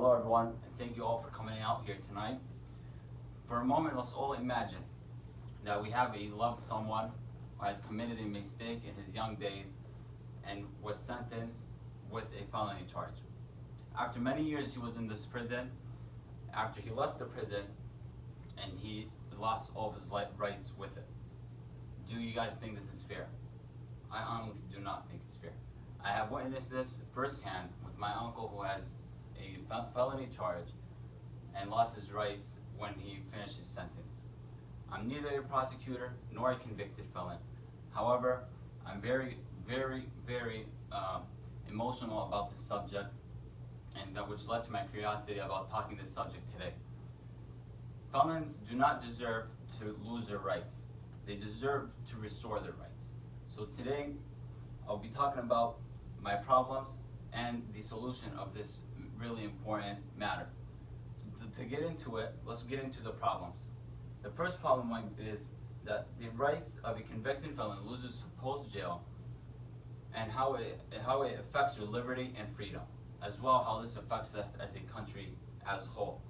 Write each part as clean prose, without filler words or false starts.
Hello everyone, and thank you all for coming out here tonight. For a moment, let's all imagine that we have a loved someone who has committed a mistake in his young days and was sentenced with a felony charge. After many years he was in this prison. After he left the prison, and he lost all of his rights with it. Do you guys think this is fair? I honestly do not think it's fair. I have witnessed this firsthand with my uncle who has a felony charge and lost his rights when he finished his sentence. I'm neither a prosecutor nor a convicted felon. However, I'm very emotional about this subject, and that which led to my curiosity about talking this subject today. Felons do not deserve to lose their rights. They deserve to restore their rights. So today, I'll be talking about my problems and the solution of this really important matter. To get into it, let's get into the problems. The first problem is that the rights of a convicted felon loses post-jail, and how it affects your liberty and freedom, as well how this affects us as a country as a whole.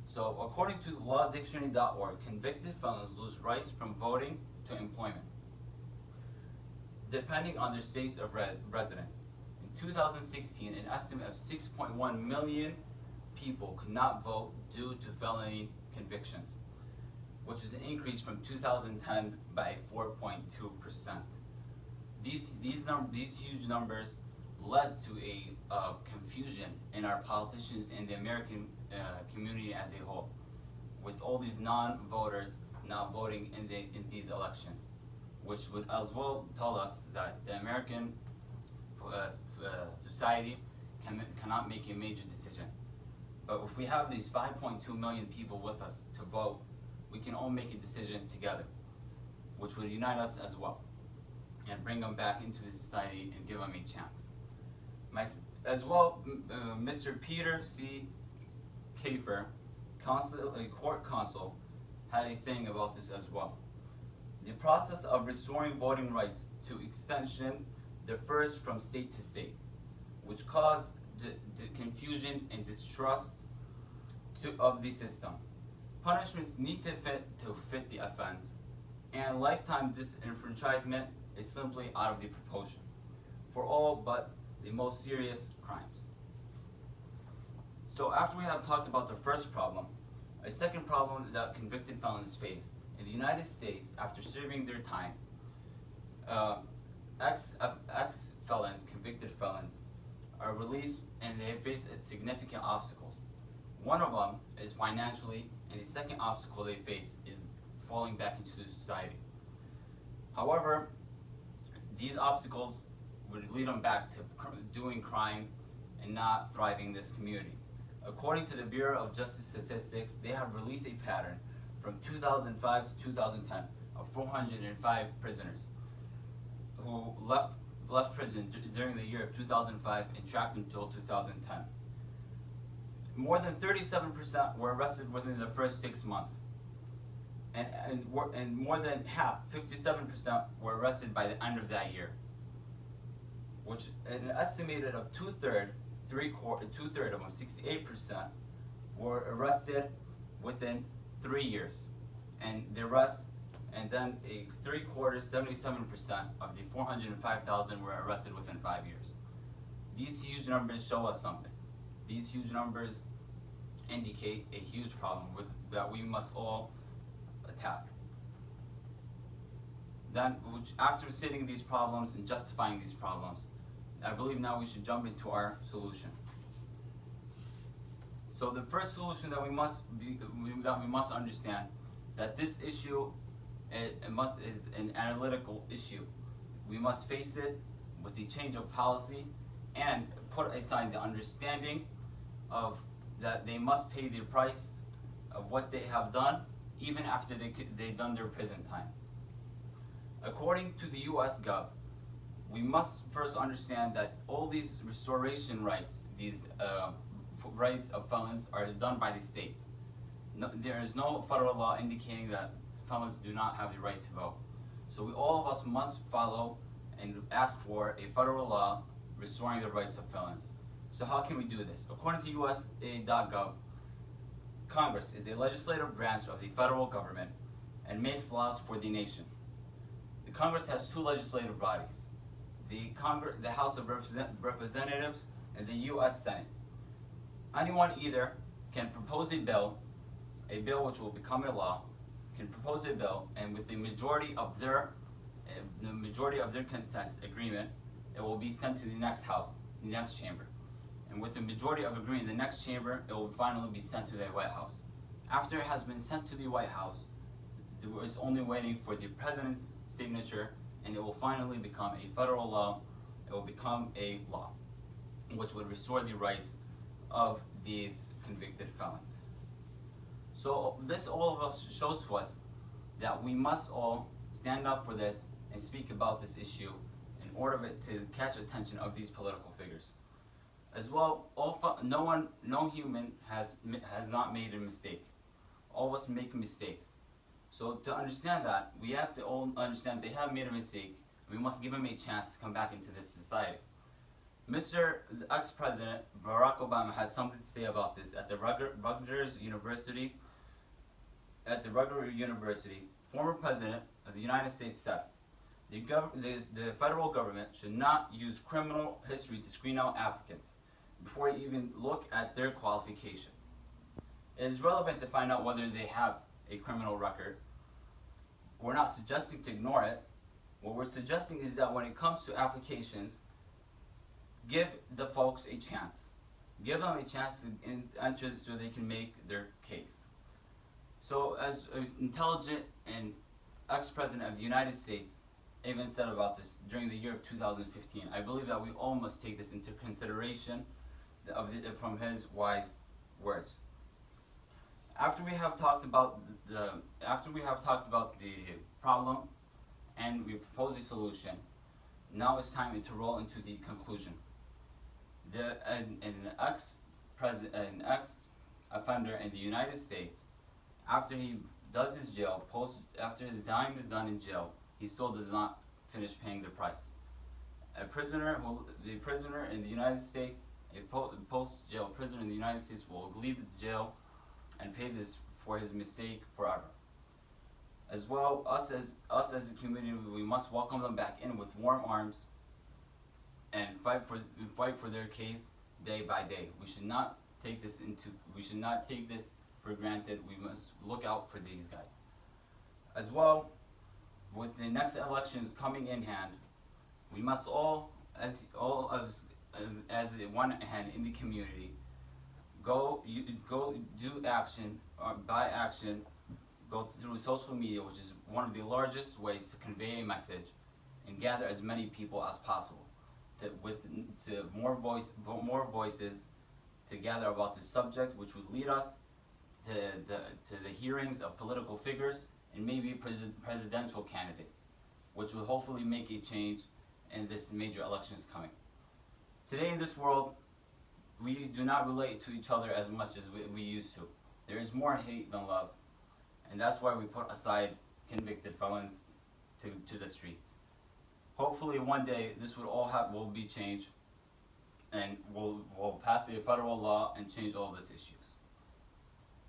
So according to lawdictionary.org, convicted felons lose rights from voting to employment, depending on their states of residence. In 2016, an estimate of 6.1 million people could not vote due to felony convictions, which is an increase from 2010 by 4.2%. These huge numbers led to a confusion in our politicians and the American community as a whole, with all these non-voters not voting in these elections, which would as well tell us that the American society cannot make a major decision. But if we have these 5.2 million people with us to vote, we can all make a decision together, which would unite us as well and bring them back into the society and give them a chance. Mr. Peter C. Kafer, court counsel, had a saying about this as well. The process of restoring voting rights to extension differs from state to state, which caused the confusion and distrust of the system. Punishments need to fit the offense, and lifetime disenfranchisement is simply out of the proportion for all but the most serious crimes. So after we have talked about the first problem, a second problem that convicted felons face. In the United States, after serving their time, ex-felons, convicted felons, are released and they face significant obstacles. One of them is financially, and the second obstacle they face is falling back into the society. However, these obstacles would lead them back to doing crime and not thriving in this community. According to the Bureau of Justice Statistics, they have released a pattern from 2005 to 2010 of 405 prisoners who left prison during the year of 2005 and tracked until 2010. More than 37% were arrested within the first 6 months, and more than half, 57%, were arrested by the end of that year, which an estimated of two-thirds of them, 68%, were arrested within 3 years, and then a three-quarters, 77% of the 405,000 were arrested within 5 years. These huge numbers show us something. These huge numbers indicate a huge problem that we must all attack. Then, after stating these problems and justifying these problems, I believe now we should jump into our solution. So the first solution that we must understand, that this issue is an analytical issue. We must face it with the change of policy and put aside the understanding of that they must pay the price of what they have done, even after they've done their prison time. According to the U.S. Gov, we must first understand that all these restoration rights, these rights of felons, are done by the state. No, there is no federal law indicating that felons do not have the right to vote. So all of us must follow and ask for a federal law restoring the rights of felons. So how can we do this? According to USA.gov, Congress is a legislative branch of the federal government and makes laws for the nation. The Congress has two legislative bodies, the House of Representatives and the U.S. Senate. Anyone either can propose a bill which will become a law, can propose a bill, and with the majority of their consent agreement, it will be sent to the next house, the next chamber. And with the majority of agreement in the next chamber, it will finally be sent to the White House. After it has been sent to the White House, there is only waiting for the president's signature, and it will finally become a federal law. It will become a law, which would restore the rights of these convicted felons. So this all of us shows to us that we must all stand up for this and speak about this issue in order to catch attention of these political figures. As well, no human has not made a mistake. All of us make mistakes. So to understand that, we have to all understand they have made a mistake. We must give them a chance to come back into this society. Mr. ex-president Barack Obama had something to say about this at the Rutgers University. At the Rutgers University, former president of the United States said, the federal government should not use criminal history to screen out applicants before you even look at their qualification. It is relevant to find out whether they have a criminal record. We're not suggesting to ignore it. What we're suggesting is that when it comes to applications, give the folks a chance. Give them a chance to enter so they can make their case. So as an intelligent and ex-president of the United States even said about this during the year of 2015, I believe that we all must take this into consideration from his wise words. After we have talked about the problem and we propose a solution, now it's time to roll into the conclusion. An ex-offender in the United States, after he does his after his time is done in jail, he still does not finish paying the price. The prisoner in the United States, a post-jail prisoner in the United States will leave the jail and pay this for his mistake forever. As well, us as a community, we must welcome them back in with warm arms and fight for their case day by day. We should not take this for granted. We must look out for these guys. As well, with the next elections coming in hand, we must all as one hand in the community, go do action, by action, go through social media, which is one of the largest ways to convey a message, and gather as many people as possible, more voices to gather about the subject, which would lead us to the hearings of political figures and maybe presidential candidates, which will hopefully make a change in this major elections coming. Today in this world, we do not relate to each other as much as we used to. There is more hate than love, and that's why we put aside convicted felons to the streets. Hopefully one day this will be changed, and we'll pass a federal law and change all of these issues.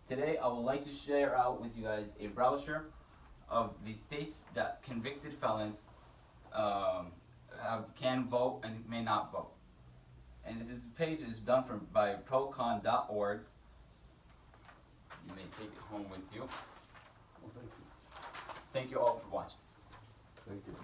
Today I would like to share out with you guys a brochure of the states that convicted felons can vote and may not vote. And this page is done by procon.org. You may take it home with you. Well, thank you. Thank you all for watching. Thank you.